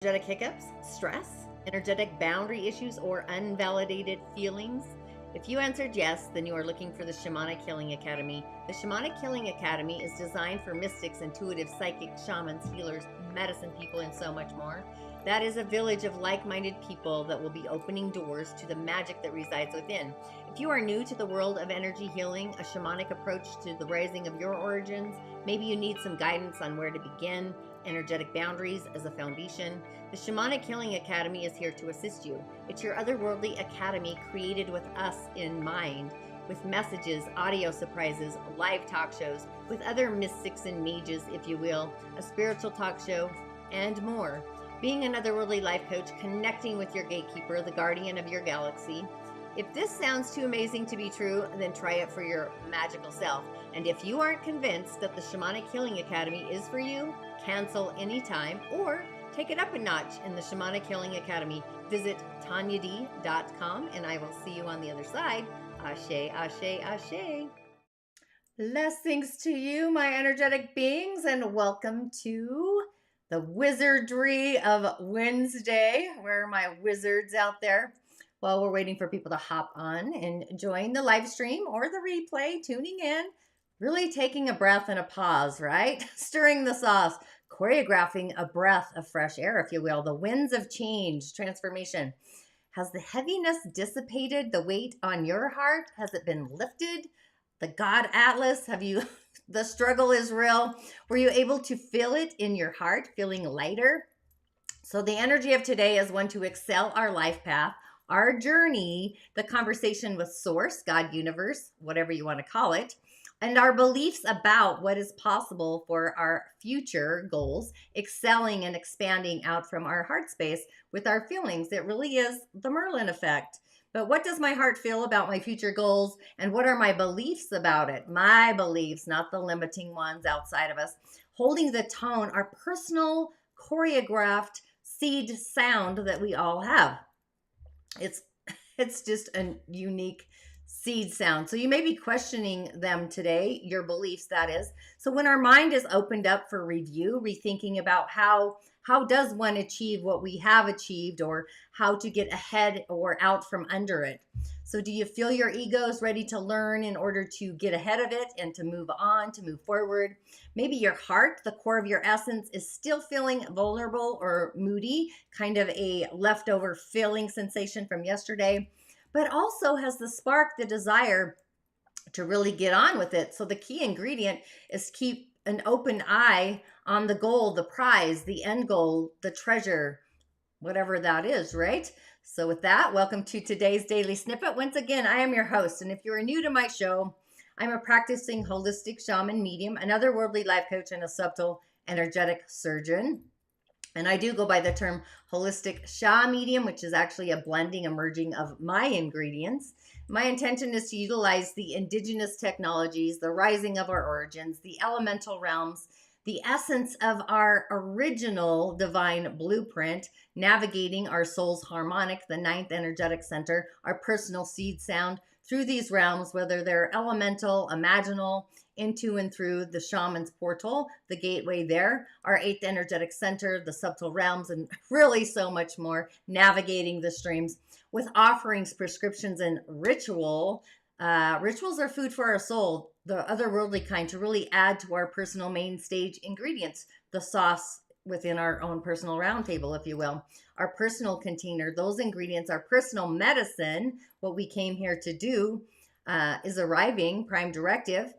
Energetic hiccups, stress, energetic boundary issues, or unvalidated feelings? If you answered yes, then you are looking for the Shamanic Healing Academy. The Shamanic Healing Academy is designed for mystics, intuitive, psychic, shamans, healers, medicine people, and so much more. That is a village of like-minded people that will be opening doors to the magic that resides within. If you are new to the world of energy healing, a shamanic approach to the rising of your origins, maybe you need some guidance on where to begin, energetic boundaries as a foundation, the Shamanic Healing Academy is here to assist you. It's your Otherworldly Academy created with us in mind, with messages, audio surprises, live talk shows, with other mystics and mages, if you will, a spiritual talk show, and more. Being an Otherworldly life coach, connecting with your gatekeeper, the guardian of your galaxy. If this sounds too amazing to be true, then try it for your magical self. And if you aren't convinced that the Shamanic Healing Academy is for you, cancel anytime or take it up a notch in the Shamanic Healing Academy. Visit TonyaDee.com and I will see you on the other side. Ashe, ashe, ashe. Blessings to you, my energetic beings, and welcome to the Wizardry of Wednesday. Where are my wizards out there? Well, we're waiting for people to hop on and join the live stream or the replay, tuning in, really taking a breath and a pause, right? Stirring the sauce, choreographing a breath of fresh air, if you will. The winds of change, transformation. Has the heaviness dissipated? The weight on your heart? Has it been lifted? The God Atlas, the struggle is real. Were you able to feel it in your heart, feeling lighter? So the energy of today is one to excel our life path, our journey, the conversation with Source, God, Universe, whatever you want to call it, and our beliefs about what is possible for our future goals, excelling and expanding out from our heart space with our feelings. It really is the Merlin effect. But what does my heart feel about my future goals, and what are my beliefs about it? My beliefs, not the limiting ones outside of us. Holding the tone, our personal choreographed seed sound that we all have. It's just a unique seed sound. So you may be questioning them today, your beliefs, that is. So when our mind is opened up for review, rethinking about how does one achieve what we have achieved, or how to get ahead or out from under it. So do you feel your ego is ready to learn in order to get ahead of it and to move on, to move forward? Maybe your heart, the core of your essence, is still feeling vulnerable or moody, kind of a leftover feeling sensation from yesterday, but also has the spark, the desire to really get on with it. So the key ingredient is keep an open eye on the goal, the prize, the end goal, the treasure, whatever that is, right? So with that, welcome to today's Daily Snippet. Once again, I am your host, and if you are new to my show, I'm a practicing holistic shaman medium, an otherworldly life coach, and a subtle energetic surgeon. And I do go by the term holistic Sha medium, which is actually a blending, a merging of my ingredients. My intention is to utilize the indigenous technologies, the rising of our origins, the elemental realms, the essence of our original divine blueprint, navigating our soul's harmonic, the ninth energetic center, our personal seed sound through these realms, whether they're elemental, imaginal, into and through the shaman's portal, the gateway there, our eighth energetic center, the subtle realms, and really so much more, navigating the streams with offerings, prescriptions, and ritual. Rituals are food for our soul, the otherworldly kind, to really add to our personal main stage ingredients, the sauce within our own personal round table, if you will. Our personal container, those ingredients, our personal medicine, what we came here to do, is arriving, prime directive,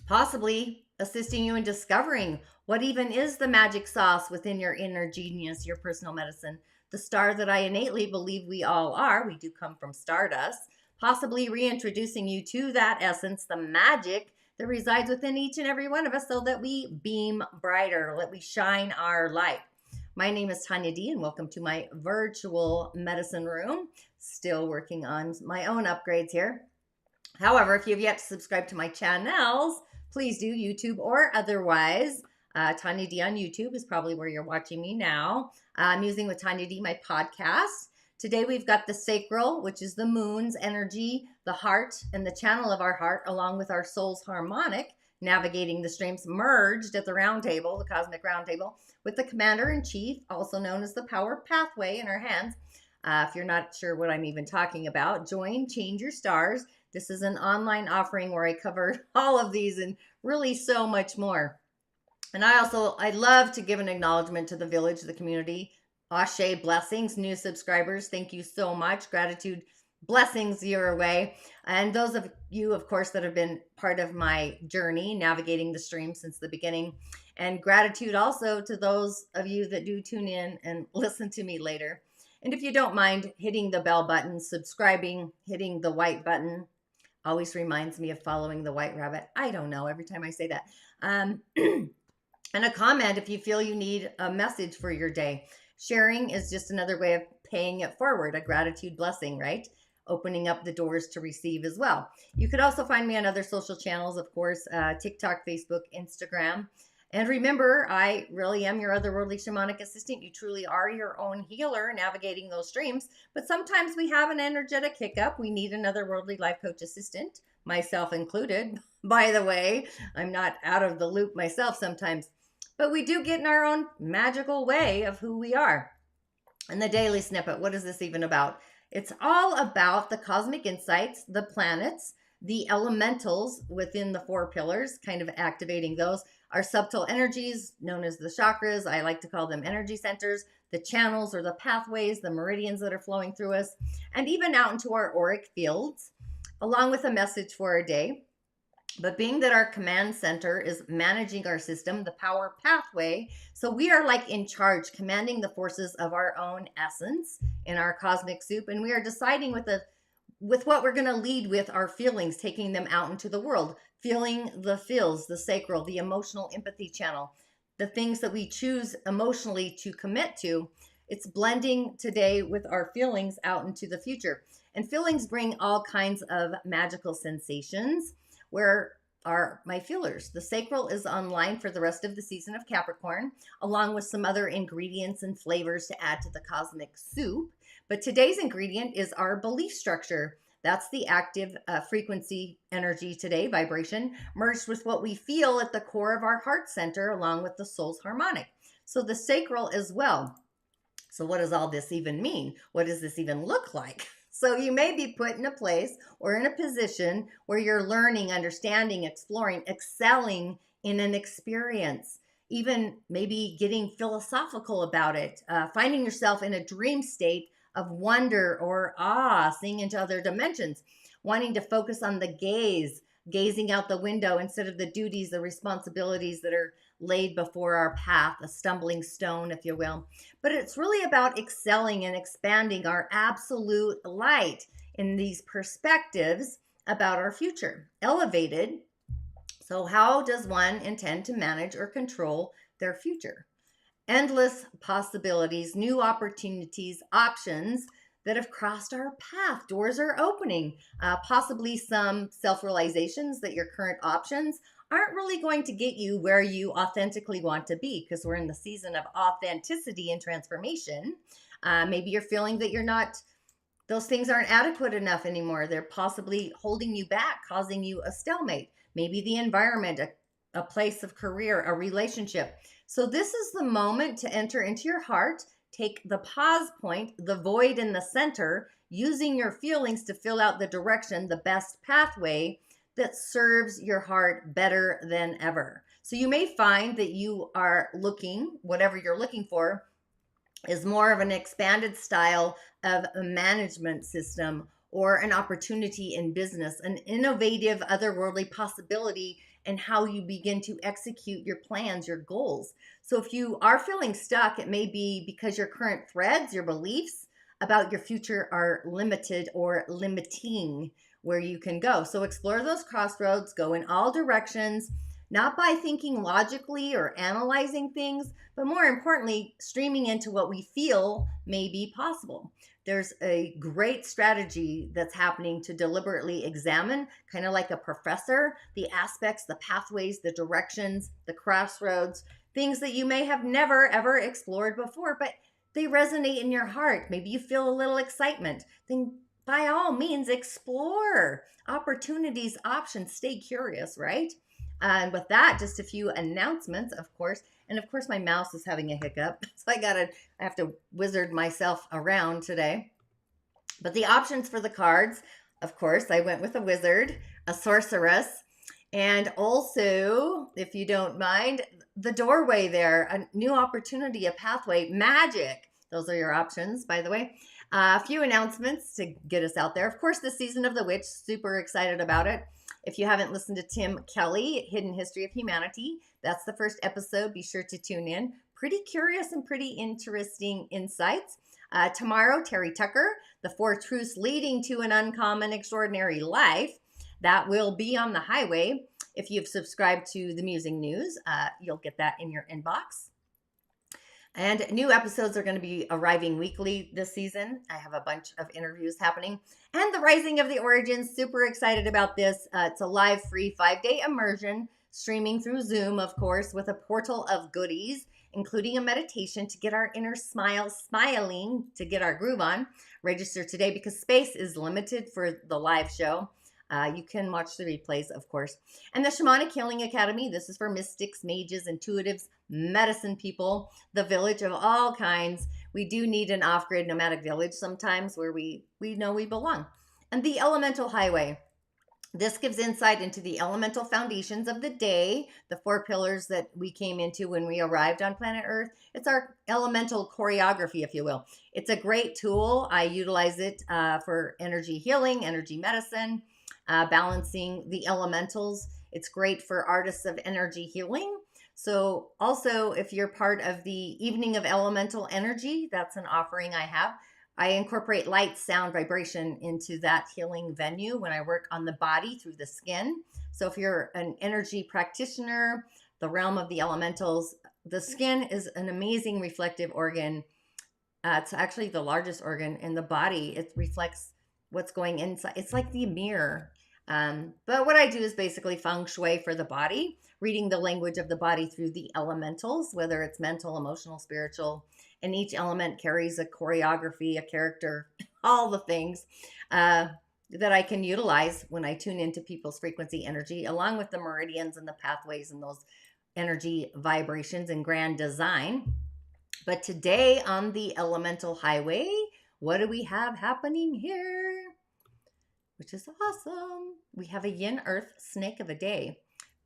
possibly assisting you in discovering what even is the magic sauce within your inner genius, your personal medicine, the star that I innately believe we all are. We do come from stardust, possibly reintroducing you to that essence, the magic that resides within each and every one of us, so that we beam brighter, that we shine our light. My name is Tonya Dee, and welcome to my virtual medicine room. Still working on my own upgrades here. However, if you have yet to subscribe to my channels, please do, YouTube or otherwise. Tonya Dee on YouTube is probably where you're watching me now. Musing with Tonya Dee, my podcast. Today we've got the Sacral, which is the moon's energy, the heart, and the channel of our heart, along with our soul's harmonic, navigating the streams, merged at the round table, the cosmic round table, with the commander-in-chief, also known as the power pathway in our hands. If you're not sure what I'm even talking about, join Change Your Stars. This is an online offering where I cover all of these and really so much more. And I love to give an acknowledgement to the village, the community. Ashe, blessings, new subscribers. Thank you so much. Gratitude, blessings your way. And those of you, of course, that have been part of my journey, navigating the stream since the beginning. And gratitude also to those of you that do tune in and listen to me later. And if you don't mind hitting the bell button, subscribing, hitting the white button, always reminds me of following the white rabbit. I don't know, every time I say that. And a comment if you feel you need a message for your day. Sharing is just another way of paying it forward, a gratitude blessing, right? Opening up the doors to receive as well. You could also find me on other social channels, of course, TikTok, Facebook, Instagram. And remember, I really am your otherworldly shamanic assistant. You truly are your own healer navigating those streams. But sometimes we have an energetic hiccup. We need another worldly life coach assistant, myself included. By the way, I'm not out of the loop myself sometimes. But we do get in our own magical way of who we are. And the daily snippet, what is this even about? It's all about the cosmic insights, the planets, the elementals within the 4 pillars, kind of activating those. Our subtle energies, known as the chakras, I like to call them energy centers, the channels or the pathways, the meridians that are flowing through us, and even out into our auric fields, along with a message for our day. But being that our command center is managing our system, the power pathway, so we are like in charge, commanding the forces of our own essence in our cosmic soup, and we are deciding with what we're going to lead with our feelings, taking them out into the world, feeling the feels, the sacral, the emotional empathy channel, the things that we choose emotionally to commit to. It's blending today with our feelings out into the future. And feelings bring all kinds of magical sensations. Where are my feelers? The sacral is online for the rest of the season of Capricorn, along with some other ingredients and flavors to add to the cosmic soup. But today's ingredient is our belief structure. That's the active frequency energy today, vibration, merged with what we feel at the core of our heart center, along with the soul's harmonic. So the sacral as well. So what does all this even mean? What does this even look like? So you may be put in a place or in a position where you're learning, understanding, exploring, excelling in an experience, even maybe getting philosophical about it, finding yourself in a dream state of wonder or awe, seeing into other dimensions, wanting to focus on the gaze, gazing out the window instead of the duties, the responsibilities that are laid before our path, a stumbling stone, if you will. But it's really about excelling and expanding our absolute light in these perspectives about our future. Elevated. So how does one intend to manage or control their future? Endless possibilities, new opportunities, options that have crossed our path. Doors are opening. Possibly some self-realizations that your current options aren't really going to get you where you authentically want to be, because we're in the season of authenticity and transformation. Maybe you're feeling that those things aren't adequate enough anymore. They're possibly holding you back, causing you a stalemate. Maybe the environment, a place of career, a relationship. So this is the moment to enter into your heart, take the pause point, the void in the center, using your feelings to fill out the direction, the best pathway that serves your heart better than ever. So you may find that you are looking, whatever you're looking for, is more of an expanded style of a management system or an opportunity in business, an innovative, otherworldly possibility in how you begin to execute your plans, your goals. So if you are feeling stuck, it may be because your current threads, your beliefs about your future are limited or limiting where you can go. So explore those crossroads, go in all directions, not by thinking logically or analyzing things, but more importantly, streaming into what we feel may be possible. There's a great strategy that's happening to deliberately examine, kind of like a professor, the aspects, the pathways, the directions, the crossroads, things that you may have never, ever explored before, but they resonate in your heart. Maybe you feel a little excitement. Then by all means, explore opportunities, options, stay curious, right? And with that, just a few announcements, of course. And of course, my mouse is having a hiccup. So I have to wizard myself around today. But the options for the cards, of course, I went with a wizard, a sorceress, and also, if you don't mind, the doorway there, a new opportunity, a pathway, magic. Those are your options, by the way. A few announcements to get us out there. Of course, the season of the witch, super excited about it. If you haven't listened to Tim Kelly, Hidden History of Humanity, that's the first episode. Be sure to tune in. Pretty curious and pretty interesting insights. Tomorrow, Terry Tucker, The Four Truths Leading to an Uncommon Extraordinary Life. That will be on the highway. If you've subscribed to the Musing News, you'll get that in your inbox. And new episodes are going to be arriving weekly this season. I have a bunch of interviews happening. And the Rising of the Origins, super excited about this. It's a live, free 5-day immersion, streaming through Zoom, of course, with a portal of goodies, including a meditation to get our inner smiling, to get our groove on. Register today because space is limited for the live show. You can watch the replays, of course. And the Shamanic Healing Academy, this is for mystics, mages, intuitives, medicine people, the village of all kinds. We do need an off-grid nomadic village sometimes where we know we belong. And the Elemental Highway. This gives insight into the elemental foundations of the day, the 4 pillars that we came into when we arrived on planet Earth. It's our elemental choreography, if you will. It's a great tool. I utilize it for energy healing, energy medicine, balancing the elementals. It's great for artists of energy healing. So also, if you're part of the Evening of Elemental Energy, that's an offering I have. I incorporate light, sound, vibration into that healing venue when I work on the body through the skin. So if you're an energy practitioner, the realm of the elementals, the skin is an amazing reflective organ. It's actually the largest organ in the body. It reflects what's going inside. It's like the mirror. But what I do is basically feng shui for the body, reading the language of the body through the elementals, whether it's mental, emotional, spiritual, and each element carries a choreography, a character, all the things that I can utilize when I tune into people's frequency energy, along with the meridians and the pathways and those energy vibrations and grand design. But today on the Elemental Highway, what do we have happening here? Which is awesome. We have a Yin Earth Snake of a day.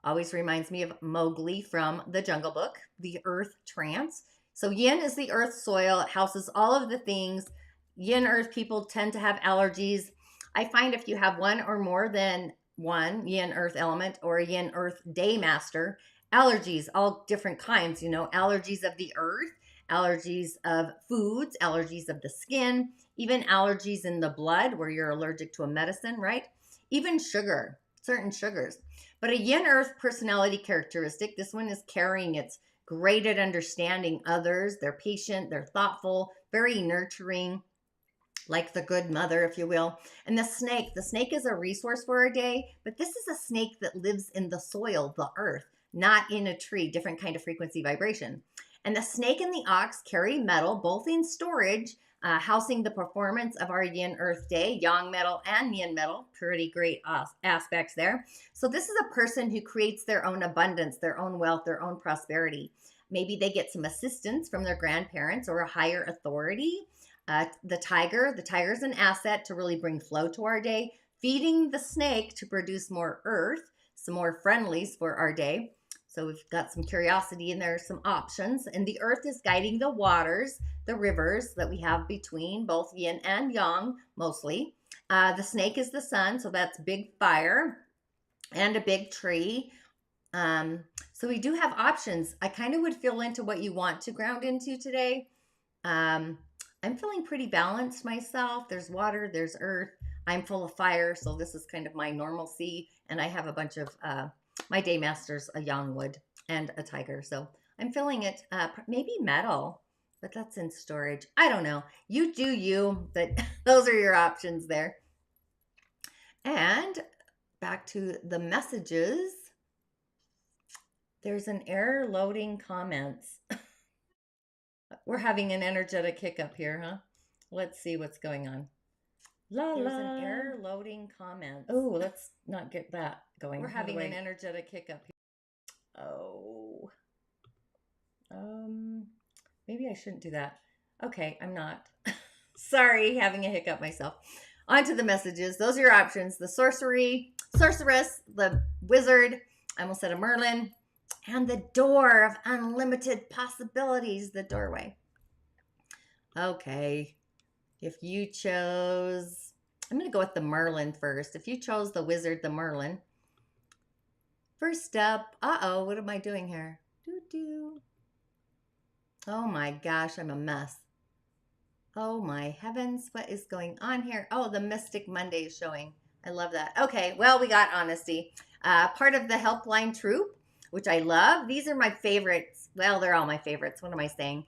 Always reminds me of Mowgli from the Jungle Book, the Earth Trance. So Yin is the earth soil. It houses all of the things. Yin Earth people tend to have allergies. I find if you have one or more than one Yin Earth element or a Yin Earth day master, allergies, all different kinds, allergies of the earth, allergies of foods, allergies of the skin, even allergies in the blood where you're allergic to a medicine, right? Even sugar, certain sugars. But a Yin Earth personality characteristic, this one is caring. It's great at understanding others. They're patient, they're thoughtful, very nurturing, like the good mother, if you will. And the snake is a resource for our day, but this is a snake that lives in the soil, the earth, not in a tree, different kind of frequency vibration. And the snake and the ox carry metal, both in storage, housing the performance of our Yin Earth day, Yang metal and Yin metal, pretty great aspects there. So this is a person who creates their own abundance, their own wealth, their own prosperity. Maybe they get some assistance from their grandparents or a higher authority. The tiger's an asset to really bring flow to our day, feeding the snake to produce more earth, some more friendlies for our day. So we've got some curiosity and there are some options. And the earth is guiding the waters, the rivers that we have between both yin and yang, mostly. The snake is the sun, so that's big fire and a big tree. So we do have options. I kind of would feel into what you want to ground into today. I'm feeling pretty balanced myself. There's water, there's earth. I'm full of fire, so this is kind of my normalcy. And I have a bunch of my day masters, a yang wood and a tiger. So I'm feeling it. Maybe metal, but that's in storage. I don't know. You do you, but those are your options there. And back to the messages. There's an error loading comments. We're having an energetic hiccup here, huh? Let's see what's going on. There's an error loading comments. Oh, let's not get that going. We're having an energetic hiccup here. Oh. Maybe I shouldn't do that. Okay, I'm not. Sorry, having a hiccup myself. On to the messages. Those are your options. The sorceress, the wizard, I almost said a Merlin, and the door of unlimited possibilities, the doorway. Okay, if you chose, I'm going to go with the Merlin first. If you chose the wizard, the Merlin, first up, what am I doing here? Oh my gosh, I'm a mess. Oh my heavens, what is going on here? Oh, the Mystic Monday is showing. I love that. Okay, well, we got honesty. Part of the helpline troop, which I love. These are my favorites. Well, they're all my favorites. What am I saying?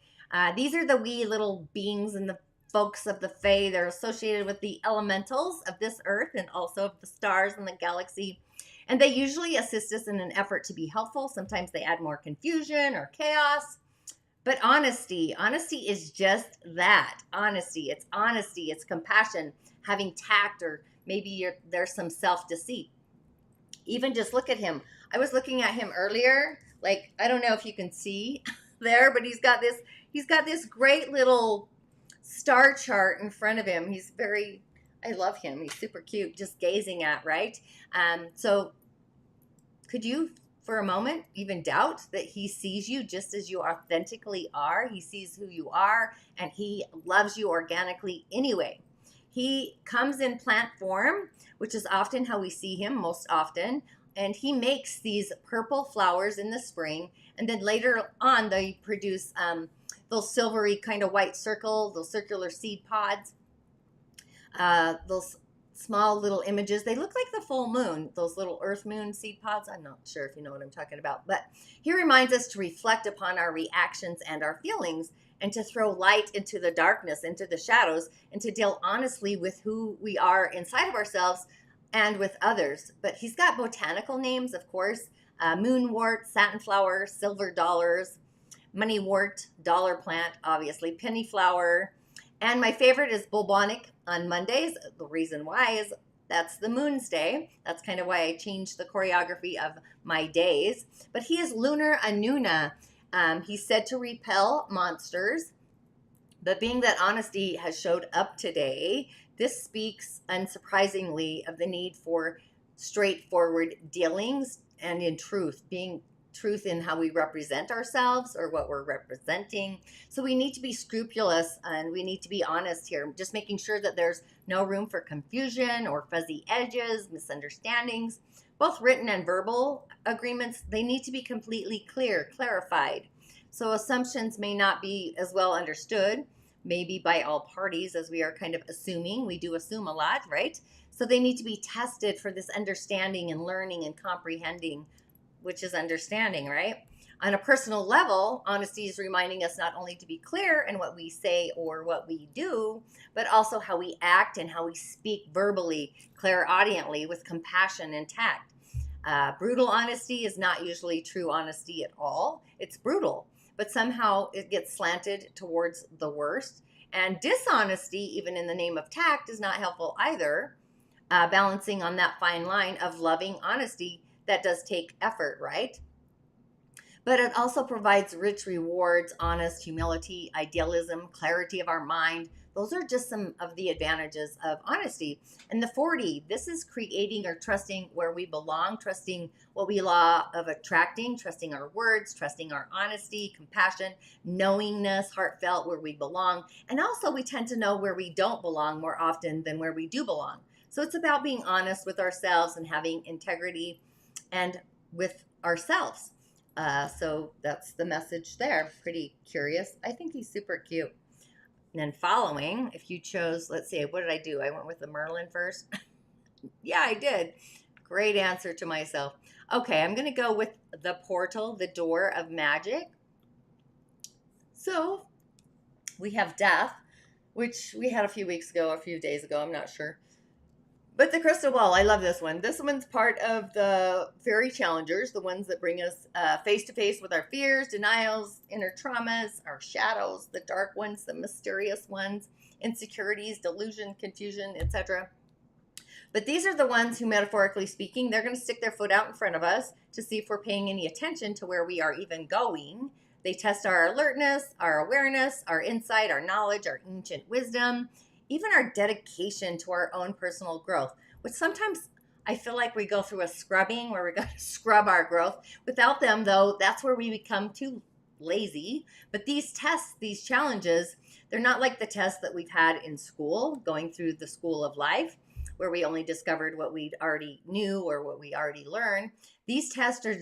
These are the wee little beings and the folks of the Fae. They're associated with the elementals of this earth and also of the stars and the galaxy. And they usually assist us in an effort to be helpful. Sometimes they add more confusion or chaos. But honesty is just that. Honesty, it's compassion, having tact, or maybe there's some self-deceit. Even just look at him. I was looking at him earlier, like, I don't know if you can see there, but he's got this great little star chart in front of him. I love him. He's super cute, just gazing at, right? So could you for a moment even doubt that he sees you just as you authentically are? He sees who you are, and he loves you organically anyway. He comes in plant form, which is often how we see him most often, and he makes these purple flowers in the spring, and then later on they produce those silvery kind of white those circular seed pods, those small little images. They look like the full moon, those little earth moon seed pods. I'm not sure if you know what I'm talking about, but he reminds us to reflect upon our reactions and our feelings, and to throw light into the darkness, into the shadows, and to deal honestly with who we are inside of ourselves and with others. But he's got botanical names, of course: moonwort, satinflower, silver dollars, moneywort, dollar plant, obviously, penny flower. And my favorite is Bubonic on Mondays. The reason why is that's the moon's day. That's kind of why I changed the choreography of my days. But he is Lunar Anuna. He's said to repel monsters. But being that honesty has showed up today, this speaks unsurprisingly of the need for straightforward dealings and in truth, being truth in how we represent ourselves or what we're representing. So we need to be scrupulous and we need to be honest here, just making sure that there's no room for confusion or fuzzy edges, misunderstandings. Both written and verbal agreements, they need to be completely clarified. So assumptions may not be as well understood, maybe by all parties, as we are kind of assuming. We do assume a lot, right? So they need to be tested for this understanding and learning and comprehending, which is understanding, right? On a personal level, honesty is reminding us not only to be clear in what we say or what we do, but also how we act and how we speak verbally, clairaudiently, with compassion and tact. Brutal honesty is not usually true honesty at all. It's brutal, but somehow it gets slanted towards the worst. And dishonesty, even in the name of tact, is not helpful either. Balancing on that fine line of loving honesty, that does take effort, right? But it also provides rich rewards: honest humility, idealism, clarity of our mind. Those are just some of the advantages of honesty. And the 40, this is creating or trusting where we belong, trusting what we law of attracting, trusting our words, trusting our honesty, compassion, knowingness, heartfelt, where we belong. And also we tend to know where we don't belong more often than where we do belong. So it's about being honest with ourselves and having integrity and with ourselves. So that's the message there. Pretty curious. I think he's super cute. And then following, if you chose, let's see, what did I do? I went with the Merlin first. Yeah, I did. Great answer to myself. Okay, I'm going to go with the portal, the door of magic. So we have death, which we had a few days ago, I'm not sure. But the crystal ball, I love this one. This one's part of the fairy challengers, the ones that bring us face to face with our fears, denials, inner traumas, our shadows, the dark ones, the mysterious ones, insecurities, delusion, confusion, etc. But these are the ones who, metaphorically speaking, they're going to stick their foot out in front of us to see if we're paying any attention to where we are even going. They test our alertness, our awareness, our insight, our knowledge, our ancient wisdom, even our dedication to our own personal growth, which sometimes I feel like we go through a scrubbing where we're going to scrub our growth. Without them, though, that's where we become too lazy. But these tests, these challenges, they're not like the tests that we've had in school, going through the school of life, where we only discovered what we already knew or what we already learned. These tests are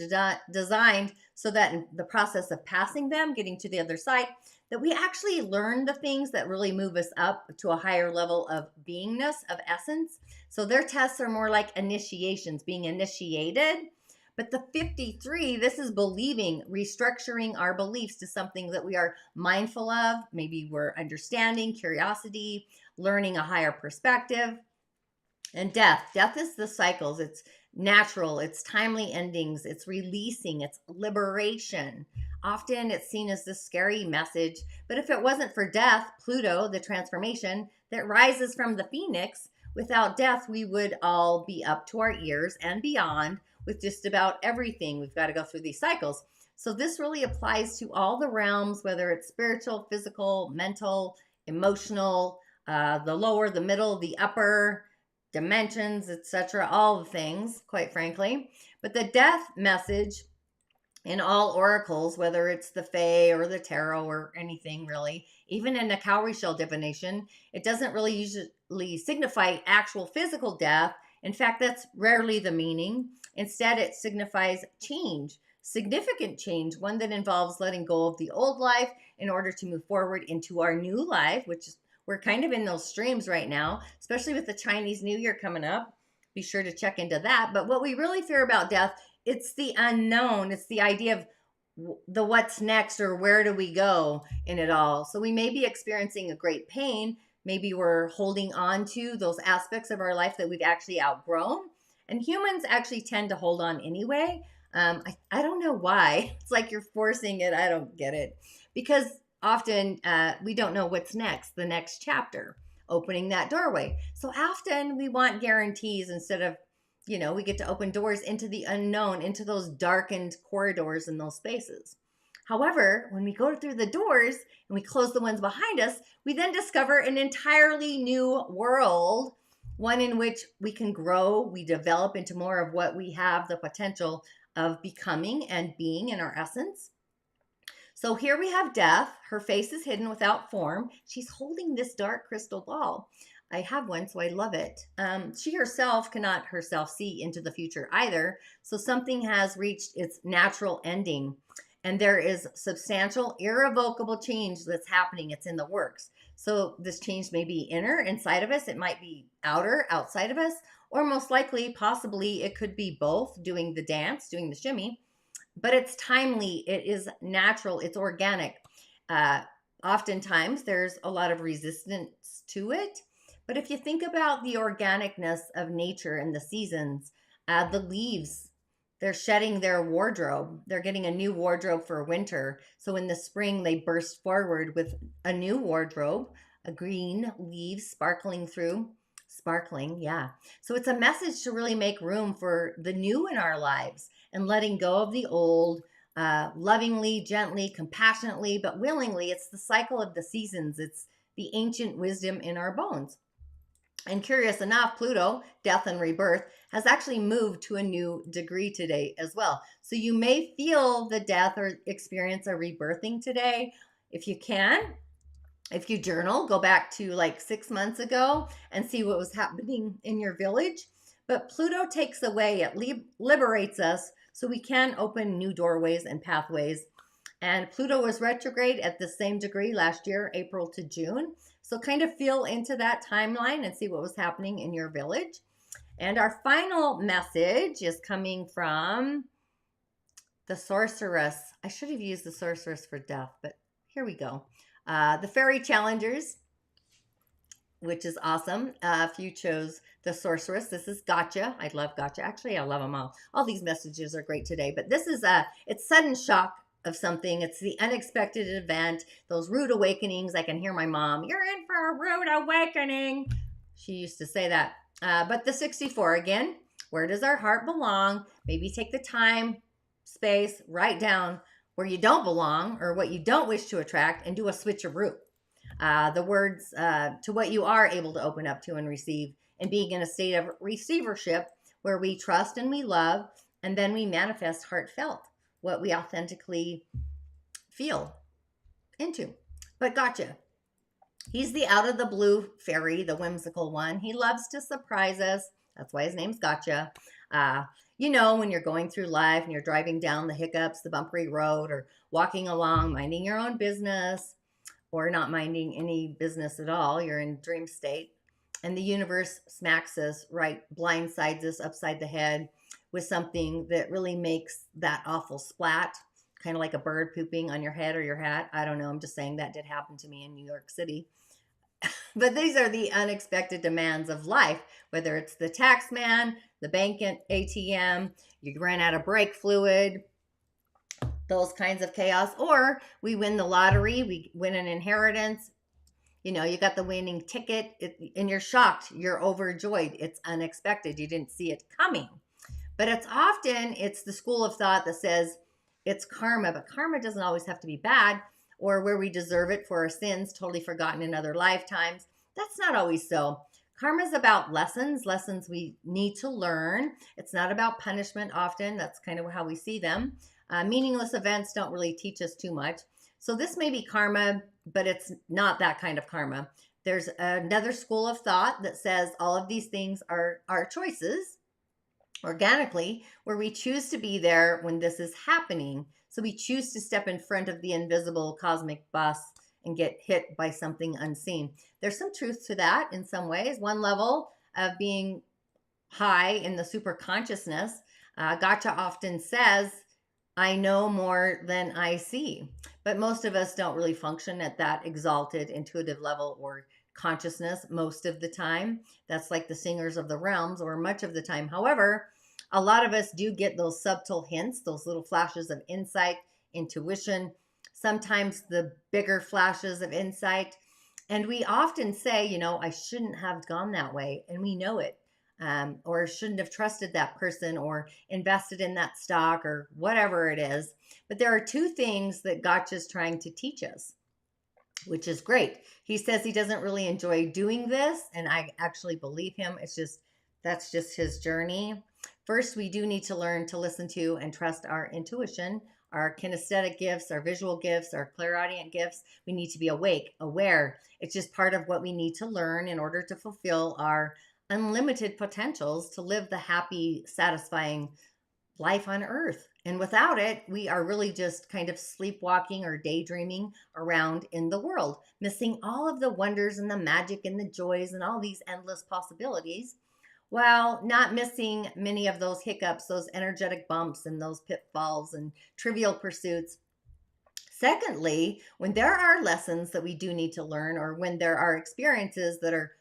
designed so that in the process of passing them, getting to the other side, that we actually learn the things that really move us up to a higher level of beingness, of essence. So their tests are more like initiations, being initiated. But the 53, this is believing, restructuring our beliefs to something that we are mindful of. Maybe we're understanding, curiosity, learning a higher perspective. And death is the cycles. It's natural, it's timely endings, it's releasing, it's liberation. Often it's seen as this scary message, but if it wasn't for death, Pluto, the transformation that rises from the phoenix, without death, we would all be up to our ears and beyond with just about everything. We've got to go through these cycles. So this really applies to all the realms, whether it's spiritual, physical, mental, emotional, the lower, the middle, the upper, dimensions, etc., all the things, quite frankly. But the death message in all oracles, whether it's the Fae or the tarot or anything really, even in a cowrie shell divination, it doesn't really usually signify actual physical death. In fact, that's rarely the meaning. Instead, it signifies change, significant change, one that involves letting go of the old life in order to move forward into our new life, which is we're kind of in those streams right now, especially with the Chinese New Year coming up. Be sure to check into that. But what we really fear about death, it's the unknown. It's the idea of the what's next or where do we go in it all. So we may be experiencing a great pain. Maybe we're holding on to those aspects of our life that we've actually outgrown. And humans actually tend to hold on anyway. I don't know why. It's like you're forcing it. I don't get it. Because often we don't know what's next, the next chapter, opening that doorway. So often we want guarantees instead of, we get to open doors into the unknown, into those darkened corridors in those spaces. However, when we go through the doors and we close the ones behind us, we then discover an entirely new world, one in which we can grow, we develop into more of what we have the potential of becoming and being in our essence. So here we have death. Her face is hidden without form. She's holding this dark crystal ball. I have one, so I love it. She herself cannot see into the future either. So something has reached its natural ending. And there is substantial, irrevocable change that's happening. It's in the works. So this change may be inner, inside of us. It might be outer, outside of us. Or most likely, possibly, it could be both, doing the dance, doing the shimmy. But it's timely, it is natural, it's organic. Oftentimes, there's a lot of resistance to it. But if you think about the organicness of nature and the seasons, the leaves, they're shedding their wardrobe. They're getting a new wardrobe for winter. So in the spring, they burst forward with a new wardrobe, a green leaves sparkling through. Sparkling, yeah. So it's a message to really make room for the new in our lives and letting go of the old, lovingly, gently, compassionately, but willingly. It's the cycle of the seasons. It's the ancient wisdom in our bones. And curious enough, Pluto, death and rebirth, has actually moved to a new degree today as well. So you may feel the death or experience a rebirthing today. If you can, if you journal, go back to like 6 months ago and see what was happening in your village. But Pluto takes away, it liberates us so we can open new doorways and pathways. And Pluto was retrograde at the same degree last year, April to June. So kind of feel into that timeline and see what was happening in your village. And our final message is coming from the Sorceress. I should have used the Sorceress for death, but here we go. The Fairy Challengers, which is awesome. If you chose the Sorceress, this is Gotcha. I love Gotcha. Actually, I love them all. All these messages are great today, but this is it's sudden shock of something. It's the unexpected event, those rude awakenings. I can hear my mom, "You're in for a rude awakening." She used to say that But the 64, again, where does our heart belong? Maybe take the time, space, write down where you don't belong or what you don't wish to attract, and do a switcheroo. The words to what you are able to open up to and receive, and being in a state of receivership where we trust and we love, and then we manifest heartfelt, what we authentically feel into. But gotcha. He's the out of the blue fairy, the whimsical one. He loves to surprise us. That's why his name's Gotcha. When you're going through life and you're driving down the hiccups, the bumpy road, or walking along, minding your own business, or not minding any business at all, you're in dream state, and the universe smacks us right, blindsides us upside the head with something that really makes that awful splat, kind of like a bird pooping on your head or your hat. I don't know. I'm just saying that did happen to me in New York City. But these are the unexpected demands of life, whether it's the tax man, the bank ATM, you ran out of brake fluid, those kinds of chaos, or we win the lottery, we win an inheritance, you got the winning ticket, and you're shocked, you're overjoyed, it's unexpected, you didn't see it coming. But it's the school of thought that says it's karma, but karma doesn't always have to be bad, or where we deserve it for our sins, totally forgotten in other lifetimes. That's not always so. Karma is about lessons we need to learn. It's not about punishment often. That's kind of how we see them. Meaningless events don't really teach us too much. So this may be karma, but it's not that kind of karma. There's another school of thought that says all of these things are our choices organically, where we choose to be there when this is happening. So we choose to step in front of the invisible cosmic bus and get hit by something unseen. There's some truth to that in some ways. One level of being high in the super consciousness, Gotcha often says, I know more than I see. But most of us don't really function at that exalted intuitive level or consciousness most of the time. That's like the singers of the realms, or much of the time. However, a lot of us do get those subtle hints, those little flashes of insight, intuition, sometimes the bigger flashes of insight. And we often say, I shouldn't have gone that way. And we know it. Or shouldn't have trusted that person or invested in that stock or whatever it is. But there are two things that Gotcha's trying to teach us, which is great. He says he doesn't really enjoy doing this, and I actually believe him. That's just his journey. First, we do need to learn to listen to and trust our intuition, our kinesthetic gifts, our visual gifts, our clairaudient gifts. We need to be awake, aware. It's just part of what we need to learn in order to fulfill our unlimited potentials to live the happy, satisfying life on earth. And without it, we are really just kind of sleepwalking or daydreaming around in the world, missing all of the wonders and the magic and the joys and all these endless possibilities, while not missing many of those hiccups, those energetic bumps and those pitfalls and trivial pursuits. Secondly, when there are lessons that we do need to learn, or when there are experiences that are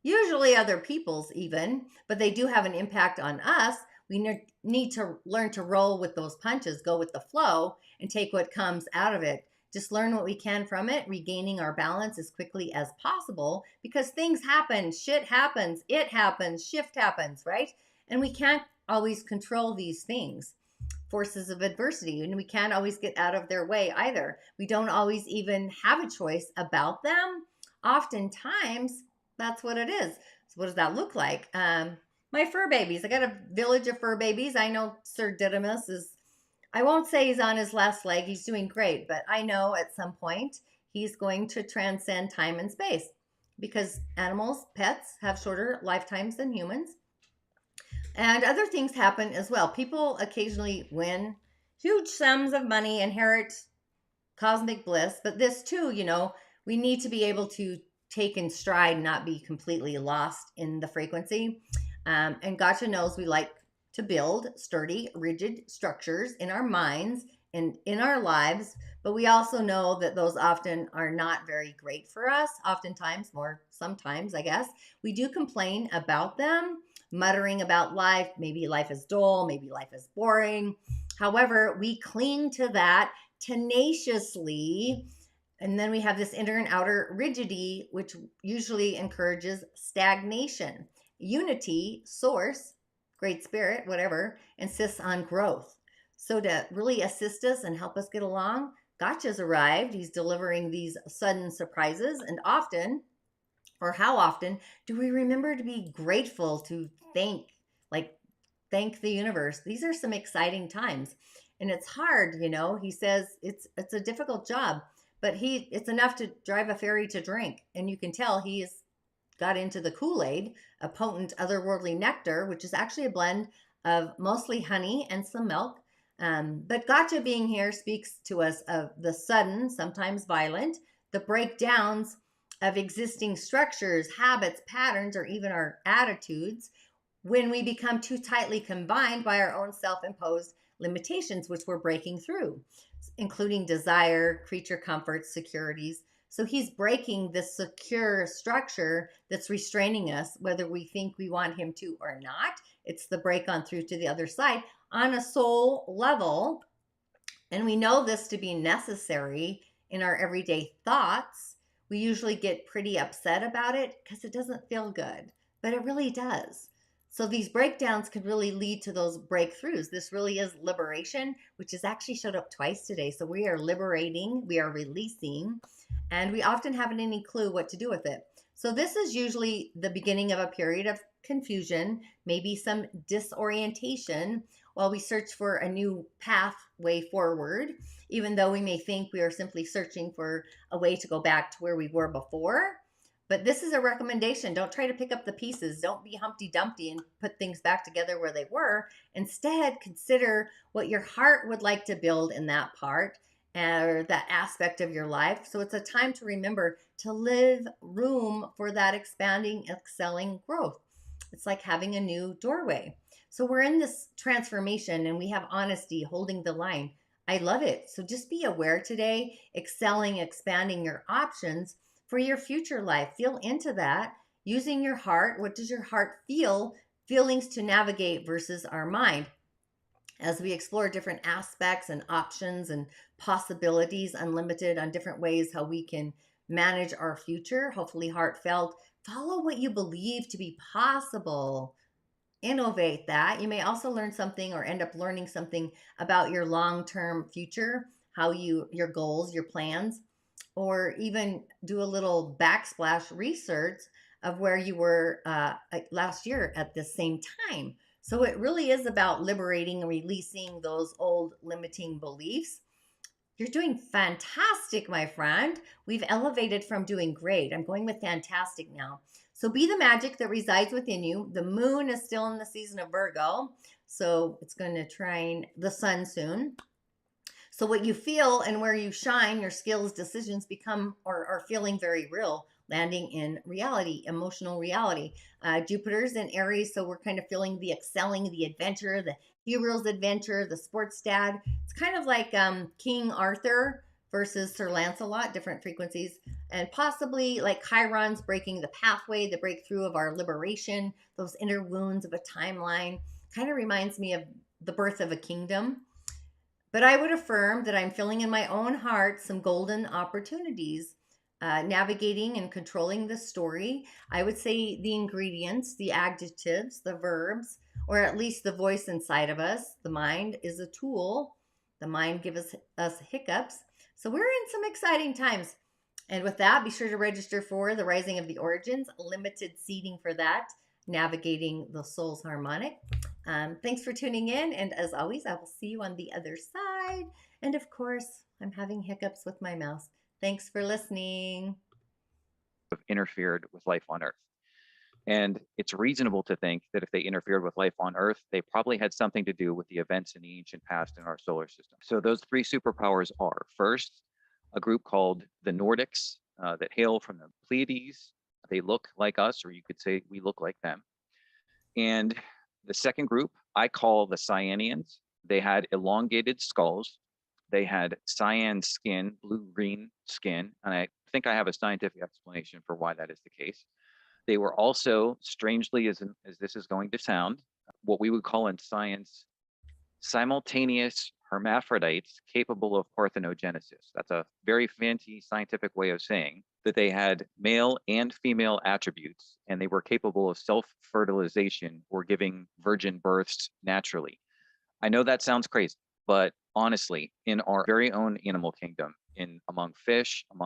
usually other people's even, but they do have an impact on us, we need to learn to roll with those punches, go with the flow, and take what comes out of it. Just learn what we can from it, regaining our balance as quickly as possible, because things happen, shit happens, it happens, shift happens, right? And we can't always control these things, forces of adversity, and we can't always get out of their way either. We don't always even have a choice about them. Oftentimes, that's what it is. So what does that look like? My fur babies. I got a village of fur babies. I know Sir Didymus I won't say he's on his last leg. He's doing great. But I know at some point he's going to transcend time and space, because animals, pets, have shorter lifetimes than humans. And other things happen as well. People occasionally win huge sums of money, inherit cosmic bliss. But this too, we need to be able to take in stride, not be completely lost in the frequency. And Gotcha knows we like to build sturdy, rigid structures in our minds and in our lives, but we also know that those often are not very great for us. Oftentimes, more sometimes, I guess, we do complain about them, muttering about life. Maybe life is dull, maybe life is boring. However, we cling to that tenaciously. And then we have this inner and outer rigidity, which usually encourages stagnation. unity, source, great spirit, whatever, insists on growth. So to really assist us and help us get along, Gotcha's arrived. He's delivering these sudden surprises, and often, or how often, do we remember to be grateful, to like thank the universe? These are some exciting times. And it's hard, He says it's a difficult job, but it's enough to drive a ferry to drink. And you can tell he's got into the Kool-Aid, a potent otherworldly nectar, which is actually a blend of mostly honey and some milk. But Gotcha being here speaks to us of the sudden, sometimes violent, the breakdowns of existing structures, habits, patterns, or even our attitudes when we become too tightly combined by our own self-imposed limitations, which we're breaking through, including desire, creature comforts, securities. So he's breaking this secure structure that's restraining us, whether we think we want him to or not. It's the break on through to the other side on a soul level. And we know this to be necessary in our everyday thoughts. We usually get pretty upset about it because it doesn't feel good, but it really does. So these breakdowns could really lead to those breakthroughs. This really is liberation, which has actually showed up twice today. So we are liberating, we are releasing, and we often haven't any clue what to do with it. So this is usually the beginning of a period of confusion, maybe some disorientation, while we search for a new pathway forward, even though we may think we are simply searching for a way to go back to where we were before. But this is a recommendation. Don't try to pick up the pieces. Don't be Humpty Dumpty and put things back together where they were. Instead, consider what your heart would like to build in that part or that aspect of your life. So it's a time to remember to leave room for that expanding, excelling growth. It's like having a new doorway. So we're in this transformation and we have honesty holding the line. I love it. So just be aware today, excelling, expanding your options for your future life. Feel into that using your heart. What does your heart feel? Feelings to navigate versus our mind. As we explore different aspects and options and possibilities, unlimited on different ways how we can manage our future, hopefully heartfelt. Follow what you believe to be possible. Innovate that. You may also learn something or end up learning something about your long-term future, how your goals, your plans, or even do a little backsplash research of where you were last year at the same time. So it really is about liberating and releasing those old limiting beliefs. You're doing fantastic, my friend. We've elevated from doing great. I'm going with fantastic now. So be the magic that resides within you. The moon is still in the season of Virgo, so it's going to trine the sun soon. So what you feel and where you shine, your skills, decisions become or are feeling very real, landing in reality, emotional reality. Jupiter's in Aries, so we're kind of feeling the excelling, the adventure, the hero's adventure, the sports dad. It's kind of like King Arthur versus Sir Lancelot, different frequencies, and possibly like Chiron's breaking the pathway, the breakthrough of our liberation, those inner wounds of a timeline. Kind of reminds me of the birth of a kingdom. But I would affirm that I'm feeling in my own heart some golden opportunities, navigating and controlling the story. I would say the ingredients, the adjectives, the verbs, or at least the voice inside of us. The mind is a tool. The mind gives us hiccups. So we're in some exciting times. And with that, be sure to register for the Rising of the Origins, limited seating for that, navigating the soul's harmonic. Thanks for tuning in. And as always, I will see you on the other side. And of course, I'm having hiccups with my mouse. Thanks for listening. Interfered with life on Earth. And it's reasonable to think that if they interfered with life on Earth, they probably had something to do with the events in the ancient past in our solar system. So those three superpowers are, first, a group called the Nordics that hail from the Pleiades. They look like us, or you could say we look like them. And the second group I call the Cyanians. They had elongated skulls. They had cyan skin, blue-green skin. And I think I have a scientific explanation for why that is the case. They were also, strangely as this is going to sound, what we would call in science, simultaneous hermaphrodites capable of parthenogenesis. That's a very fancy scientific way of saying that they had male and female attributes, and they were capable of self-fertilization or giving virgin births naturally. I know that sounds crazy, but honestly, in our very own animal kingdom, among fish, among